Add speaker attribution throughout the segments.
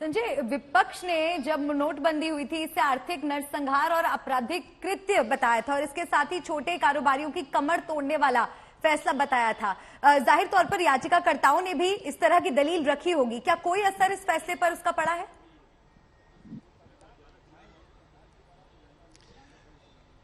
Speaker 1: संजय, विपक्ष ने जब नोटबंदी हुई थी इसे आर्थिक नरसंहार और आपराधिक कृत्य बताया था और इसके साथ ही छोटे कारोबारियों की कमर तोड़ने वाला फैसला बताया था। जाहिर तौर पर याचिकाकर्ताओं ने भी इस तरह की दलील रखी होगी। क्या कोई असर इस फैसले पर उसका पड़ा है?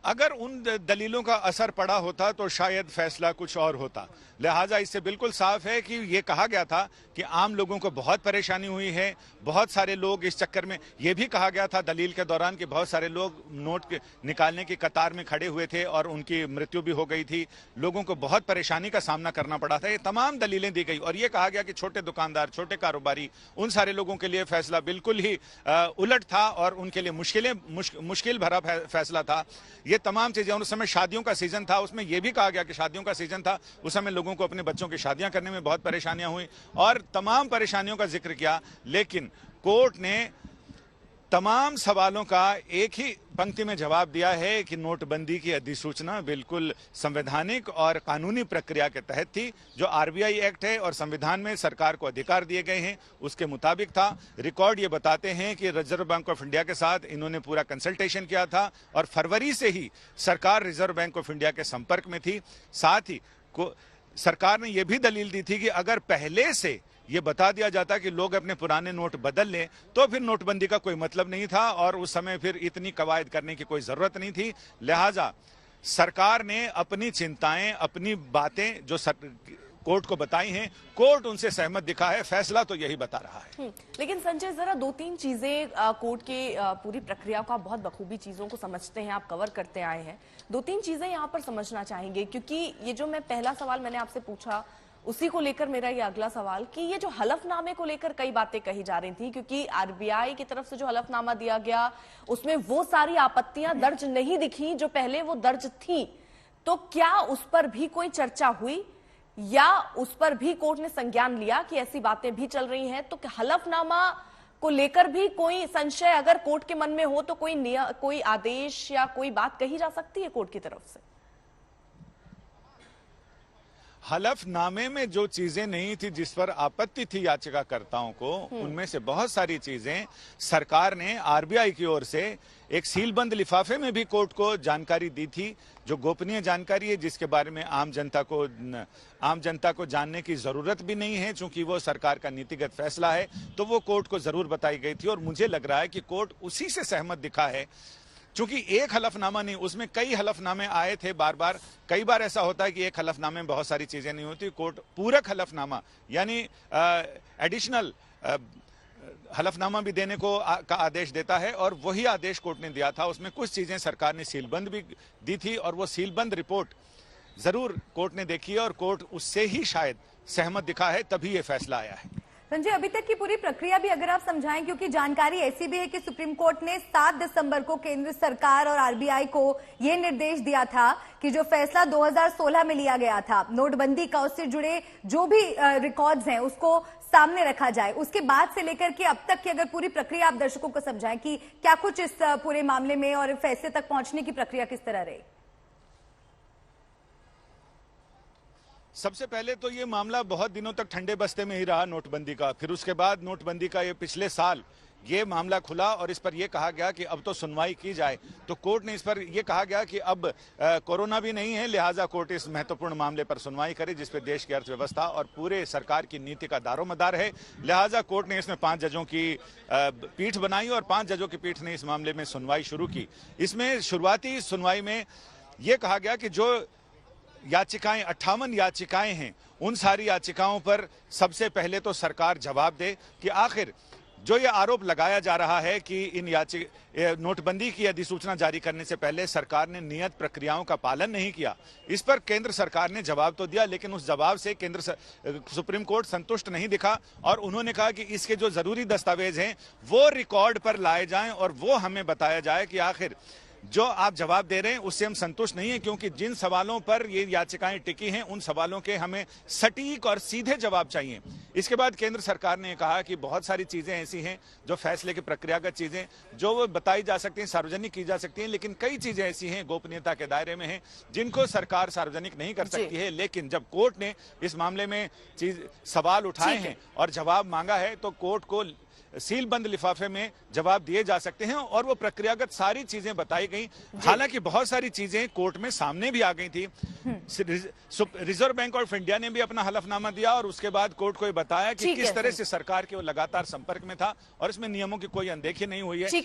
Speaker 2: अगर उन दलीलों का असर पड़ा होता तो शायद फैसला कुछ और होता। लिहाजा इससे बिल्कुल साफ है कि ये कहा गया था कि आम लोगों को बहुत परेशानी हुई है। बहुत सारे लोग इस चक्कर में, ये भी कहा गया था दलील के दौरान कि बहुत सारे लोग नोट निकालने की कतार में खड़े हुए थे और उनकी मृत्यु भी हो गई थी। लोगों को बहुत परेशानी का सामना करना पड़ा था। ये तमाम दलीलें दी गई और ये कहा गया कि छोटे दुकानदार, छोटे कारोबारी, उन सारे लोगों के लिए फैसला बिल्कुल ही उलट था और उनके लिए मुश्किल भरा फैसला था। ये तमाम चीजें, उस समय शादियों का सीजन था, उसमें यह भी कहा गया कि शादियों का सीजन था, उस समय लोगों को अपने बच्चों की शादियां करने में बहुत परेशानियां हुई और तमाम परेशानियों का जिक्र किया। लेकिन कोर्ट ने तमाम सवालों का एक ही पंक्ति में जवाब दिया है कि नोटबंदी की अधिसूचना बिल्कुल संवैधानिक और कानूनी प्रक्रिया के तहत थी। जो आरबीआई एक्ट है और संविधान में सरकार को अधिकार दिए गए हैं उसके मुताबिक था। रिकॉर्ड ये बताते हैं कि रिजर्व बैंक ऑफ इंडिया के साथ इन्होंने पूरा कंसल्टेशन किया था और फरवरी से ही सरकार रिजर्व बैंक ऑफ इंडिया के संपर्क में थी। साथ ही सरकार ने यह भी दलील दी थी कि अगर पहले से ये बता दिया जाता कि लोग अपने पुराने नोट बदल लें तो फिर नोटबंदी का कोई मतलब नहीं था और उस समय फिर इतनी कवायद करने की कोई जरूरत नहीं थी। लिहाजा सरकार ने अपनी चिंताएं, अपनी बातें जो कोर्ट को बताई हैं, कोर्ट उनसे सहमत दिखा है। फैसला तो यही बता रहा है।
Speaker 3: लेकिन संजय, जरा दो तीन चीजें कोर्ट के पूरी प्रक्रिया को आप बहुत बखूबी चीजों को समझते हैं, आप कवर करते आए हैं। दो तीन चीजें यहाँ पर समझना चाहेंगे, क्योंकि ये जो मैं पहला सवाल मैंने आपसे पूछा उसी को लेकर मेरा ये अगला सवाल कि ये जो हलफनामे को लेकर कई बातें कही जा रही थी, क्योंकि आरबीआई की तरफ से जो हलफनामा दिया गया उसमें वो सारी आपत्तियां दर्ज नहीं दिखी जो पहले वो दर्ज थी। तो क्या उस पर भी कोई चर्चा हुई या उस पर भी कोर्ट ने संज्ञान लिया कि ऐसी बातें भी चल रही हैं? तो हलफनामा को लेकर भी कोई संशय अगर कोर्ट के मन में हो तो कोई आदेश या कोई बात कही जा सकती है कोर्ट की तरफ से?
Speaker 2: हलफनामे में जो चीजें नहीं थी जिस पर आपत्ति थी याचिकाकर्ताओं को, उनमें से बहुत सारी चीजें सरकार ने आरबीआई की ओर से एक सीलबंद लिफाफे में भी कोर्ट को जानकारी दी थी, जो गोपनीय जानकारी है, जिसके बारे में आम जनता को जानने की जरूरत भी नहीं है। चूंकि वो सरकार का नीतिगत फैसला है तो वो कोर्ट को जरूर बताई गई थी और मुझे लग रहा है कि कोर्ट उसी से सहमत दिखा है। चूंकि एक हलफनामा नहीं, उसमें कई हलफनामे आए थे बार बार। कई बार ऐसा होता है कि एक हलफनामे में बहुत सारी चीजें नहीं होती। कोर्ट पूरक हलफनामा यानी एडिशनल हलफनामा भी देने का आदेश देता है और वही आदेश कोर्ट ने दिया था। उसमें कुछ चीजें सरकार ने सीलबंद भी दी थी और वो सीलबंद रिपोर्ट जरूर कोर्ट ने देखी है और कोर्ट उससे ही शायद सहमत दिखा है, तभी ये फैसला आया है।
Speaker 1: संजय, अभी तक की पूरी प्रक्रिया भी अगर आप समझाएं, क्योंकि जानकारी ऐसी भी है कि सुप्रीम कोर्ट ने 7 दिसंबर को केंद्र सरकार और आरबीआई को यह निर्देश दिया था कि जो फैसला 2016 में लिया गया था नोटबंदी का, उससे जुड़े जो भी रिकॉर्ड्स हैं उसको सामने रखा जाए। उसके बाद से लेकर के अब तक की अगर पूरी प्रक्रिया आप दर्शकों को समझाएं कि क्या कुछ इस पूरे मामले में और फैसले तक पहुंचने की प्रक्रिया किस तरह रही?
Speaker 2: सबसे पहले तो ये मामला बहुत दिनों तक ठंडे बस्ते में ही रहा नोटबंदी का। फिर उसके बाद नोटबंदी का ये पिछले साल ये मामला खुला और इस पर यह कहा गया कि अब तो सुनवाई की जाए। तो कोर्ट ने इस पर यह कहा गया कि अब कोरोना भी नहीं है, लिहाजा कोर्ट इस महत्वपूर्ण मामले पर सुनवाई करे जिसपे देश की अर्थव्यवस्था और पूरे सरकार की नीति का दारोमदार है। लिहाजा कोर्ट ने इसमें 5 जजों की पीठ बनाई और 5 जजों की पीठ ने इस मामले में सुनवाई शुरू की। इसमें शुरुआती सुनवाई में यह कहा गया कि जो याचिकाएं 58 याचिकाएं हैं, उन सारी याचिकाओं पर सबसे पहले तो सरकार जवाब दे कि आखिर जो ये आरोप लगाया जा रहा है कि नोटबंदी की अधिसूचना जारी करने से पहले सरकार ने नियत प्रक्रियाओं का पालन नहीं किया। इस पर केंद्र सरकार ने जवाब तो दिया, लेकिन उस जवाब से सुप्रीम कोर्ट संतुष्ट नहीं दिखा और उन्होंने कहा कि इसके जो जरूरी दस्तावेज हैं वो रिकॉर्ड पर लाए जाएं और वो हमें बताया जाए कि आखिर जो आप जवाब दे रहे हैं उससे हम संतुष्ट नहीं है, क्योंकि जिन सवालों पर ये याचिकाएं टिकी हैं उन सवालों के हमें सटीक और सीधे जवाब चाहिए। इसके बाद केंद्र सरकार ने कहा कि बहुत सारी चीजें ऐसी हैं जो फैसले की प्रक्रियागत चीजें जो वो बताई जा सकती हैं, सार्वजनिक की जा सकती हैं, लेकिन कई चीजें ऐसी हैं गोपनीयता के दायरे में हैं जिनको सरकार सार्वजनिक नहीं कर सकती है। लेकिन जब कोर्ट ने इस मामले में सवाल उठाए हैं और जवाब मांगा है तो कोर्ट को सील बंद लिफाफे में जवाब दिए जा सकते हैं और वो प्रक्रियागत सारी चीजें बताई गई। हालांकि बहुत सारी चीजें कोर्ट में सामने भी आ गई थी। रिजर्व बैंक ऑफ इंडिया ने भी अपना हलफनामा दिया और उसके बाद कोर्ट को ये बताया कि किस तरह से सरकार के वो लगातार संपर्क में था और इसमें नियमों की कोई अनदेखी नहीं हुई है।